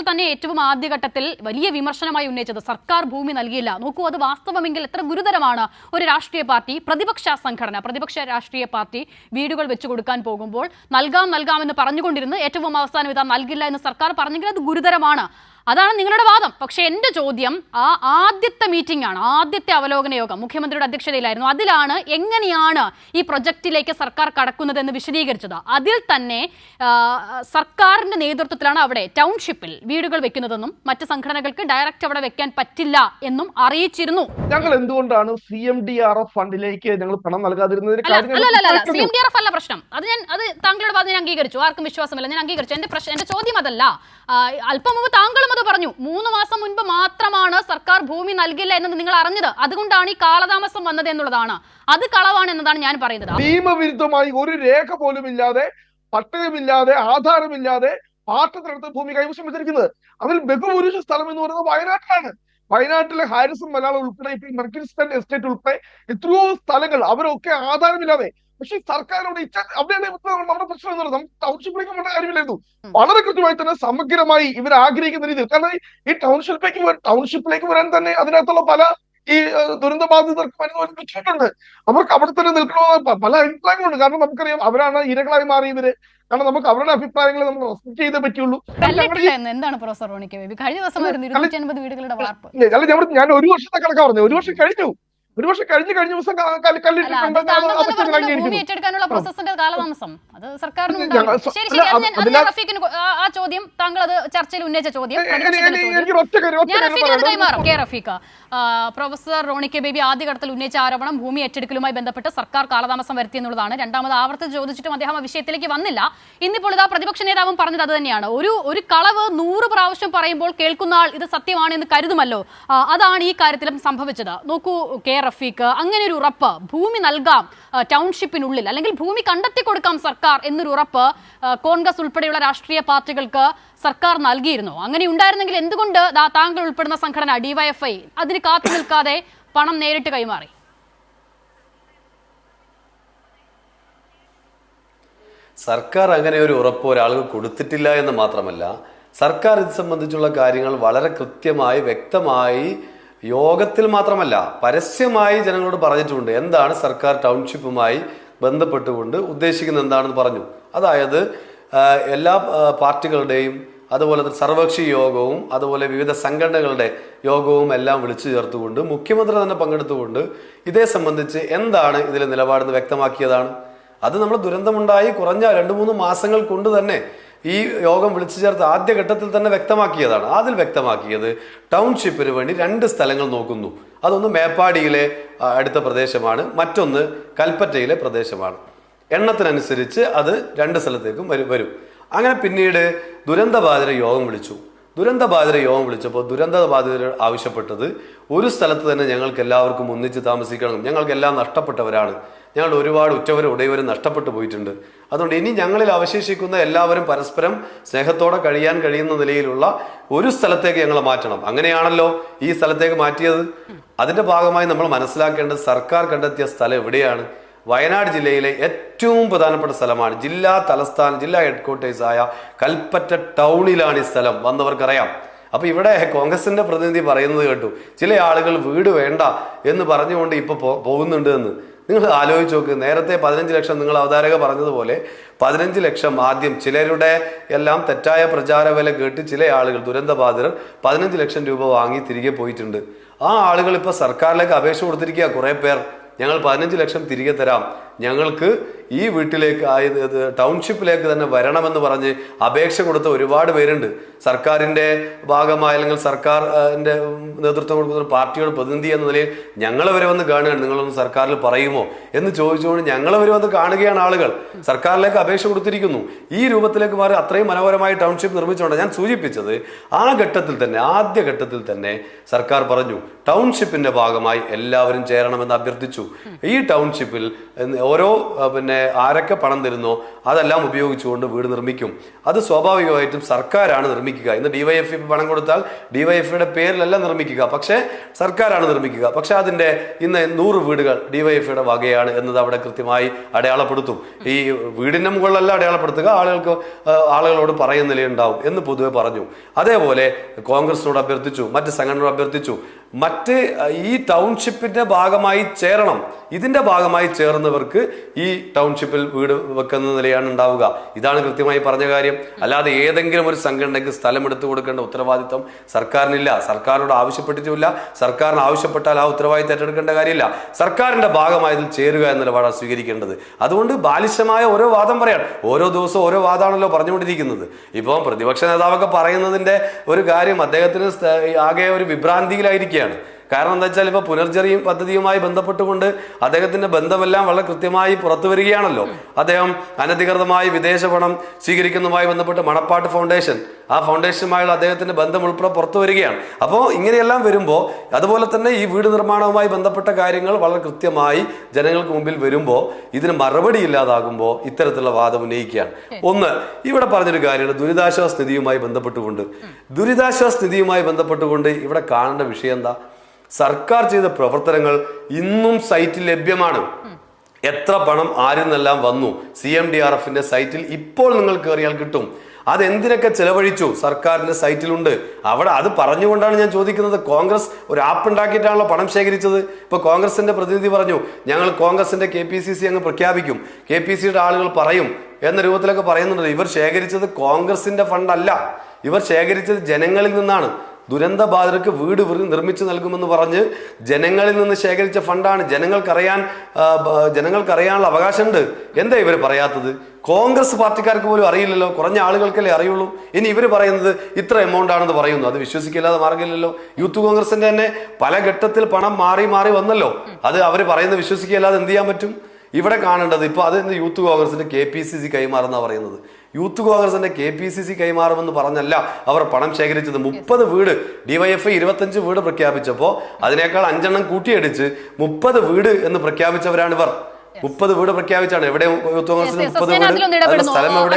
തന്നെ ഏറ്റവും ആദ്യഘട്ടത്തിൽ വലിയ വിമർശനമായി ഉന്നയിച്ചത് സർക്കാർ ഭൂമി നൽകിയില്ല. നോക്കൂ, അത് വാസ്തവമെങ്കിൽ എത്ര ഗുരുതരമാണ്. ഒരു രാഷ്ട്രീയ പാർട്ടി, പ്രതിപക്ഷ സംഘടന, പ്രതിപക്ഷ രാഷ്ട്രീയ പാർട്ടി വീടുകൾ വെച്ചു കൊടുക്കാൻ പോകുമ്പോൾ നൽകാമെന്ന് പറഞ്ഞുകൊണ്ടിരുന്നു. ഏറ്റവും അവസാനം ഇതാ നൽകില്ല എന്ന് സർക്കാർ പറഞ്ഞെങ്കിൽ അത് ഗുരുതരമാണ്. അതാണ് നിങ്ങളുടെ വാദം. പക്ഷെ എന്റെ ചോദ്യം, ആ ആദ്യത്തെ മീറ്റിംഗ് ആണ്, ആദ്യത്തെ അവലോകന യോഗം മുഖ്യമന്ത്രിയുടെ അധ്യക്ഷതയിലായിരുന്നു. അതിലാണ് എങ്ങനെയാണ് ഈ പ്രൊജക്റ്റിലേക്ക് സർക്കാർ കടക്കുന്നത് എന്ന് വിശദീകരിച്ചത്. അതിൽ തന്നെ സർക്കാരിന്റെ നേതൃത്വത്തിലാണ് അവിടെ ടൗൺഷിപ്പിൽ വീടുകൾ വെക്കുന്നതെന്നും മറ്റ് സംഘടനകൾക്ക് ഡയറക്റ്റ് അവിടെ വെക്കാൻ പറ്റില്ല എന്നും അറിയിച്ചിരുന്നു. ഞങ്ങൾ എന്തുകൊണ്ടാണ് CMDRF ഫണ്ടിലേക്ക് ഞങ്ങൾ പണം നൽകാതിരുന്നതിന് CMDRF അല്ല പ്രശ്നം. അത് താങ്കളുടെ വാദം ഞാൻ അംഗീകരിച്ചു. ആർക്കും വിശ്വാസമില്ല, ഞാൻ അംഗീകരിച്ചു. എന്റെ ചോദ്യം അതല്ല. അല്പം മുമ്പ് താങ്കളും അത് പറഞ്ഞു. 3 മാസം മുൻപ് മാത്രമാണ് സർക്കാർ ഭൂമി നൽകില്ല എന്നത് നിങ്ങൾ അറിഞ്ഞത്. അതുകൊണ്ടാണ് ഈ കാലതാമസം വന്നത് എന്നുള്ളതാണ്. അത് കളവാണ് എന്നതാണ് ഞാൻ പറയുന്നത്. നിയമവിരുദ്ധമായി ഒരു രേഖ പോലും ഇല്ലാതെ, പട്ടയമില്ലാതെ, ആധാരമില്ലാതെ പാട്ടത്തിനടുത്ത് ഭൂമി കൈവശം വെച്ചിരിക്കുന്നത്. അതിൽ ബഹുഭൂരിഷ സ്ഥലം എന്ന് പറയുന്നത് വയനാട്ടിലാണ്. വയനാട്ടിലെ ഹാരിസൺ മലയാളം ഉൾപ്പെടെ ഇപ്പൊ മെർക്കിൻസ്റ്റൺ എസ്റ്റേറ്റ് ഉൾപ്പെടെ എത്രയോ സ്ഥലങ്ങൾ അവരൊക്കെ ആധാരമില്ലാതെ. പക്ഷെ സർക്കാരോട് അവിടെയാണ് നമ്മുടെ പ്രശ്നം എന്നുള്ളത്. നമുക്ക് ടൗൺഷിപ്പിലേക്ക് വേണ്ട കാര്യമില്ലായിരുന്നു. വളരെ കൃത്യമായി തന്നെ സമഗ്രമായി ഇവർ ആഗ്രഹിക്കുന്ന രീതിയിൽ, കാരണം ഈ ടൗൺഷിപ്പിലേക്ക് വരാൻ തന്നെ അതിനകത്തുള്ള പല ഈ ദുരന്തബാധിതർക്ക് ബുദ്ധിമുട്ടുണ്ട്. അവർക്ക് അവിടെ തന്നെ നിൽക്കണമെന്ന് പല അഭിപ്രായങ്ങളുണ്ട്. കാരണം നമുക്കറിയാം അവരാണ് ഇരകളായി മാറിയവര്. കാരണം നമുക്ക് അവരുടെ അഭിപ്രായങ്ങളെ നമ്മൾ റെസ്പെക്ട് ചെയ്തേ പറ്റുള്ളൂ. എന്താണ് പ്രൊഫസർ റോണിക്ക് കഴിഞ്ഞ ദിവസം 250 വീടുകളുടെ വാർപ്പ്? ഞാൻ 1 വർഷത്തെ കണക്കാ പറഞ്ഞു. 1 വർഷം കഴിഞ്ഞു. 1 വർഷം കഴിഞ്ഞ ദിവസം ഭൂമി ഏറ്റെടുക്കാനുള്ള പ്രോസസ്സിന്റെ കാലതാമസം അത് സർക്കാരിന്. ആ ചോദ്യം താങ്കൾ അത് ചർച്ചയിൽ ഉന്നയിച്ച ചോദ്യം പ്രൊഫസർ റോണി കെ ബേബി ആദ്യഘട്ടത്തിൽ ഉന്നയിച്ച ആരോപണം ഭൂമി ഏറ്റെടുക്കലുമായി ബന്ധപ്പെട്ട് സർക്കാർ കാലതാമസം വരുത്തി എന്നുള്ളതാണ്. രണ്ടാമത് ആവർത്തിച്ച് ചോദിച്ചിട്ടും അദ്ദേഹം ആ വിഷയത്തിലേക്ക് വന്നില്ല. ഇന്നിപ്പോൾ ഇതാ പ്രതിപക്ഷ നേതാവും പറഞ്ഞത് അത് തന്നെയാണ്. ഒരു കളവ് 100 പ്രാവശ്യം പറയുമ്പോൾ കേൾക്കുന്ന ആൾ ഇത് സത്യമാണ് എന്ന് കരുതുമല്ലോ. അതാണ് ഈ കാര്യത്തിലും സംഭവിച്ചത്. നോക്കൂ, കെ റഫീഖ്, അങ്ങനെ ഒരു ഉറപ്പ് ഭൂമി നൽകാം ടൗൺഷിപ്പിനുള്ളിൽ, അല്ലെങ്കിൽ ഭൂമി കണ്ടെത്തി കൊടുക്കാം സർക്കാർ എന്നൊരു ഉറപ്പ് കോൺഗ്രസ് ഉൾപ്പെടെയുള്ള രാഷ്ട്രീയ പാർട്ടികൾക്ക് സർക്കാർ നൽകിയിരുന്നു. അങ്ങനെ ഉണ്ടായിരുന്നെങ്കിൽ എന്തുകൊണ്ട് താങ്കൾ ഉൾപ്പെടുന്ന സംഘടന DYFI അതിന് കാത്തു നിൽക്കാതെ പണം നേരിട്ട് കൈമാറി? സർക്കാർ അങ്ങനെ ഒരു ഉറപ്പ് ഒരാൾക്ക് കൊടുത്തിട്ടില്ല എന്ന് മാത്രമല്ല, സർക്കാർ ഇത് സംബന്ധിച്ചുള്ള കാര്യങ്ങൾ വളരെ കൃത്യമായി വ്യക്തമായി യോഗത്തിൽ മാത്രമല്ല പരസ്യമായി ജനങ്ങളോട് പറഞ്ഞിട്ടുണ്ട്. എന്താണ് സർക്കാർ ടൗൺഷിപ്പുമായി ബന്ധപ്പെട്ടുകൊണ്ട് ഉദ്ദേശിക്കുന്നത് എന്താണെന്ന് പറഞ്ഞു. അതായത് എല്ലാ പാർട്ടികളുടെയും അതുപോലെ സർവകക്ഷി യോഗവും അതുപോലെ വിവിധ സംഘടനകളുടെ യോഗവും എല്ലാം വിളിച്ചു ചേർത്തുകൊണ്ട് മുഖ്യമന്ത്രി തന്നെ പങ്കെടുത്തുകൊണ്ട് ഇതേ സംബന്ധിച്ച് എന്താണ് ഇതിലെ നിലപാടെന്ന് വ്യക്തമാക്കിയതാണ്. അത് നമ്മൾ ദുരന്തമുണ്ടായി കുറഞ്ഞ 2-3 മാസങ്ങൾ കൊണ്ട് തന്നെ ഈ യോഗം വിളിച്ചു ചേർത്ത് ആദ്യഘട്ടത്തിൽ തന്നെ വ്യക്തമാക്കിയതാണ്. അതിൽ വ്യക്തമാക്കിയത് ടൗൺഷിപ്പിന് വേണ്ടി 2 സ്ഥലങ്ങൾ നോക്കുന്നു. അതൊന്ന് മേപ്പാടിയിലെ അടുത്ത പ്രദേശമാണ്, മറ്റൊന്ന് കൽപ്പറ്റയിലെ പ്രദേശമാണ്. എണ്ണത്തിനനുസരിച്ച് അത് 2 സ്ഥലത്തേക്കും വരും. അങ്ങനെ പിന്നീട് ദുരന്തബാധിത യോഗം വിളിച്ചു. ദുരന്തബാധിത യോഗം വിളിച്ചപ്പോൾ ദുരന്തബാധിതർ ആവശ്യപ്പെട്ടത് ഒരു സ്ഥലത്ത് തന്നെ ഞങ്ങൾക്ക് എല്ലാവർക്കും ഒന്നിച്ച് താമസിക്കണം, ഞങ്ങൾക്കെല്ലാം നഷ്ടപ്പെട്ടവരാണ്, ഞങ്ങൾ ഒരുപാട് ഉറ്റവരും ഉടയവരും നഷ്ടപ്പെട്ടു പോയിട്ടുണ്ട്. അതുകൊണ്ട് ഇനി ഞങ്ങളിൽ അവശേഷിക്കുന്ന എല്ലാവരും പരസ്പരം സ്നേഹത്തോടെ കഴിയാൻ കഴിയുന്ന നിലയിലുള്ള ഒരു സ്ഥലത്തേക്ക് ഞങ്ങൾ മാറ്റണം. അങ്ങനെയാണല്ലോ ഈ സ്ഥലത്തേക്ക് മാറ്റിയത്. അതിന്റെ ഭാഗമായി നമ്മൾ മനസ്സിലാക്കേണ്ടത് സർക്കാർ കണ്ടെത്തിയ സ്ഥലം എവിടെയാണ്? വയനാട് ജില്ലയിലെ ഏറ്റവും പ്രധാനപ്പെട്ട സ്ഥലമാണ്. ജില്ലാ ഹെഡ്ക്വാർട്ടേഴ്സായ കൽപ്പറ്റ ടൗണിലാണ് ഈ സ്ഥലം. വന്നവർക്കറിയാം. അപ്പൊ ഇവിടെ കോൺഗ്രസിന്റെ പ്രതിനിധി പറയുന്നത് കേട്ടു, ചില ആളുകൾ വീട് വേണ്ട എന്ന് പറഞ്ഞുകൊണ്ട് ഇപ്പൊ പോകുന്നുണ്ട് എന്ന്. നിങ്ങൾ ആലോചിച്ച് നോക്ക്. നേരത്തെ 15 ലക്ഷം നിങ്ങൾ അവതാരക പറഞ്ഞതുപോലെ 15 ലക്ഷം ആദ്യം ചിലരുടെ എല്ലാം തെറ്റായ പ്രചാര വില കേട്ട് ചില ആളുകൾ ദുരന്തബാധിതർ 15 ലക്ഷം രൂപ വാങ്ങി തിരികെ പോയിട്ടുണ്ട്. ആ ആളുകൾ ഇപ്പൊ സർക്കാരിലേക്ക് അപേക്ഷ കൊടുത്തിരിക്കുക. കുറെ പേർ ഞങ്ങൾ 15 ലക്ഷം തിരികെ തരാം, ഞങ്ങൾക്ക് ഈ വീട്ടിലേക്ക് ടൗൺഷിപ്പിലേക്ക് തന്നെ വരണമെന്ന് പറഞ്ഞ് അപേക്ഷ കൊടുത്ത ഒരുപാട് പേരുണ്ട്. സർക്കാരിൻ്റെ ഭാഗമായി അല്ലെങ്കിൽ സർക്കാരിൻ്റെ നേതൃത്വം കൊടുക്കുന്ന പാർട്ടിയുടെ പ്രതിനിധി എന്ന നിലയിൽ ഞങ്ങളവരെ വന്ന് കാണുകയാണ്. നിങ്ങളൊന്ന് സർക്കാരിൽ പറയുമോ എന്ന് ചോദിച്ചുകൊണ്ട് ഞങ്ങളവരെ വന്ന് കാണുകയാണ്. ആളുകൾ സർക്കാരിലേക്ക് അപേക്ഷ കൊടുത്തിരിക്കുന്നു. ഈ രൂപത്തിലേക്ക് മാറി അത്രയും മനോഹരമായി ടൗൺഷിപ്പ് നിർമ്മിച്ചുകൊണ്ട് ഞാൻ സൂചിപ്പിച്ചത് ആ ഘട്ടത്തിൽ തന്നെ ആദ്യ ഘട്ടത്തിൽ തന്നെ സർക്കാർ പറഞ്ഞു ടൗൺഷിപ്പിന്റെ ഭാഗമായി എല്ലാവരും ചേരണമെന്ന് അഭ്യർത്ഥിച്ചു. ഈ ടൗൺഷിപ്പിൽ ഓരോ ആരൊക്കെ പണം തരുന്നോ അതെല്ലാം ഉപയോഗിച്ചുകൊണ്ട് വീട് നിർമ്മിക്കും. അത് സ്വാഭാവികമായിട്ടും സർക്കാരാണ് നിർമ്മിക്കുക. ഇന്ന് ഡിവൈഎഫ്ഐ പണം കൊടുത്താൽ ഡിവൈഎഫ്ഐയുടെ പേരിലല്ല നിർമ്മിക്കുക, പക്ഷേ സർക്കാരാണ് നിർമ്മിക്കുക. പക്ഷെ അതിന്റെ ഇന്ന് 100 വീടുകൾ ഡിവൈഎഫ്ഐയുടെ വകയാണ് എന്നത് അവിടെ കൃത്യമായി അടയാളപ്പെടുത്തും. ഈ വീടിന്റെ മുകളിലല്ല അടയാളപ്പെടുത്തുക, ആളുകളോട് പറയുന്ന നിലയുണ്ടാവും എന്ന് പൊതുവെ പറഞ്ഞു. അതേപോലെ കോൺഗ്രസിനോട് അഭ്യർത്ഥിച്ചു, മറ്റ് സംഘടനയോട് അഭ്യർത്ഥിച്ചു, മറ്റ് ഈ ടൗൺഷിപ്പിന്റെ ഭാഗമായി ചേരണം. ഇതിന്റെ ഭാഗമായി ചേർന്നവർക്ക് ഈ ടൗൺഷിപ്പിൽ വീട് വെക്കുന്ന നിലയാണ് ഉണ്ടാവുക. ഇതാണ് കൃത്യമായി പറഞ്ഞ കാര്യം. അല്ലാതെ ഏതെങ്കിലും ഒരു സംഘടനയ്ക്ക് സ്ഥലം എടുത്തു കൊടുക്കേണ്ട ഉത്തരവാദിത്വം സർക്കാരിനില്ല. സർക്കാരിനോട് ആവശ്യപ്പെട്ടിട്ടുമില്ല. സർക്കാരിന് ആവശ്യപ്പെട്ടാൽ ആ ഉത്തരവാദിത്തം ഏറ്റെടുക്കേണ്ട കാര്യമില്ല. സർക്കാരിന്റെ ഭാഗമായതിൽ ചേരുക എന്ന നിലപാടാണ് സ്വീകരിക്കേണ്ടത്. അതുകൊണ്ട് ബാലിശമായ ഓരോ വാദം പറയാൻ ഓരോ ദിവസവും ഓരോ വാദമാണല്ലോ പറഞ്ഞുകൊണ്ടിരിക്കുന്നത്. ഇപ്പം പ്രതിപക്ഷ നേതാവൊക്കെ പറയുന്നതിന്റെ ഒരു കാര്യം അദ്ദേഹത്തിന് ആകെ ഒരു വിഭ്രാന്തിയിലായിരിക്കുകയാണ്. കാരണം എന്താ വെച്ചാൽ ഇപ്പൊ പുനർജനി പദ്ധതിയുമായി ബന്ധപ്പെട്ടുകൊണ്ട് അദ്ദേഹത്തിന്റെ ബന്ധമെല്ലാം വളരെ കൃത്യമായി പുറത്തു വരികയാണല്ലോ. അദ്ദേഹം അനധികൃതമായി വിദേശ പണം സ്വീകരിക്കുന്നതുമായി ബന്ധപ്പെട്ട് മണപ്പാട്ട് ഫൗണ്ടേഷൻ, ആ ഫൗണ്ടേഷനുമായുള്ള അദ്ദേഹത്തിന്റെ ബന്ധം ഉൾപ്പെടെ പുറത്തു വരികയാണ്. അപ്പോൾ ഇങ്ങനെയെല്ലാം വരുമ്പോൾ, അതുപോലെ തന്നെ ഈ വീട് നിർമ്മാണവുമായി ബന്ധപ്പെട്ട കാര്യങ്ങൾ വളരെ കൃത്യമായി ജനങ്ങൾക്ക് മുമ്പിൽ വരുമ്പോൾ ഇതിന് മറുപടി ഇല്ലാതാകുമ്പോൾ ഇത്തരത്തിലുള്ള വാദം ഉന്നയിക്കുകയാണ്. ഒന്ന്, ഇവിടെ പറഞ്ഞൊരു കാര്യമാണ് ദുരിതാശ്വാസ നിധിയുമായി ബന്ധപ്പെട്ടുകൊണ്ട് ഇവിടെ കാണേണ്ട വിഷയം എന്താ? സർക്കാർ ചെയ്ത പ്രവർത്തനങ്ങൾ ഇന്നും സൈറ്റിൽ ലഭ്യമാണ്. എത്ര പണം ആരിൽ നിന്നെല്ലാം വന്നു CMDRFന്റെ സൈറ്റിൽ ഇപ്പോൾ നിങ്ങൾ കയറിയാൽ കിട്ടും. അതെന്തിനൊക്കെ ചെലവഴിച്ചു സർക്കാരിന്റെ സൈറ്റിലുണ്ട്. അവിടെ അത് പറഞ്ഞുകൊണ്ടാണ് ഞാൻ ചോദിക്കുന്നത്. കോൺഗ്രസ് ഒരു ആപ്പ് ഉണ്ടാക്കിയിട്ടാണല്ലോ പണം ശേഖരിച്ചത്. ഇപ്പൊ കോൺഗ്രസിന്റെ പ്രതിനിധി പറഞ്ഞു, ഞങ്ങൾ കോൺഗ്രസിന്റെ KPCC അങ്ങ് പ്രഖ്യാപിക്കും, KPCയുടെ ആളുകൾ പറയും എന്ന രൂപത്തിലൊക്കെ പറയുന്നുണ്ട്. ഇവർ ശേഖരിച്ചത് കോൺഗ്രസിന്റെ ഫണ്ടല്ല, ഇവർ ശേഖരിച്ചത് ജനങ്ങളിൽ നിന്നാണ്. ദുരന്ത ബാധിതർക്ക് വീട് നിർമ്മിച്ചു നൽകുമെന്ന് പറഞ്ഞ് ജനങ്ങളിൽ നിന്ന് ശേഖരിച്ച ഫണ്ടാണ്. ജനങ്ങൾക്കറിയാനുള്ള അവകാശമുണ്ട്. എന്താ ഇവർ പറയാത്തത്? കോൺഗ്രസ് പാർട്ടിക്കാർക്ക് പോലും അറിയില്ലല്ലോ, കുറഞ്ഞ ആളുകൾക്കല്ലേ അറിയുള്ളൂ. ഇനി ഇവർ പറയുന്നത് ഇത്ര എമൗണ്ട് ആണെന്ന് പറയുന്നു, അത് വിശ്വസിക്കില്ലാതെ മാർഗമില്ലല്ലോ. യൂത്ത് കോൺഗ്രസിന്റെ തന്നെ പല ഘട്ടത്തിൽ പണം മാറി വന്നല്ലോ. അത് അവർ പറയുന്നത് വിശ്വസിക്കില്ലാതെ എന്ത് ചെയ്യാൻ പറ്റും? ഇവിടെ കാണേണ്ടത് ഇപ്പൊ അത് യൂത്ത് കോൺഗ്രസിന്റെ KPCC കൈമാറുന്ന പറയുന്നത്. യൂത്ത് കോൺഗ്രസിന്റെ KPCC കൈമാറുമെന്ന് പറഞ്ഞല്ല അവർ പണം ശേഖരിച്ചത്. 30 വീട് ഡിവൈഎഫ്ഐ 25 വീട് പ്രഖ്യാപിച്ചപ്പോൾ അതിനേക്കാൾ 5 എണ്ണം കൂട്ടിയടിച്ച് 30 വീട് എന്ന് പ്രഖ്യാപിച്ചവരാണ് ഇവർ. 30 വീട് പ്രഖ്യാപിച്ചാണ്. എവിടെ യൂത്ത് കോൺഗ്രസിന് 30 വീട്? സ്ഥലം എവിടെ?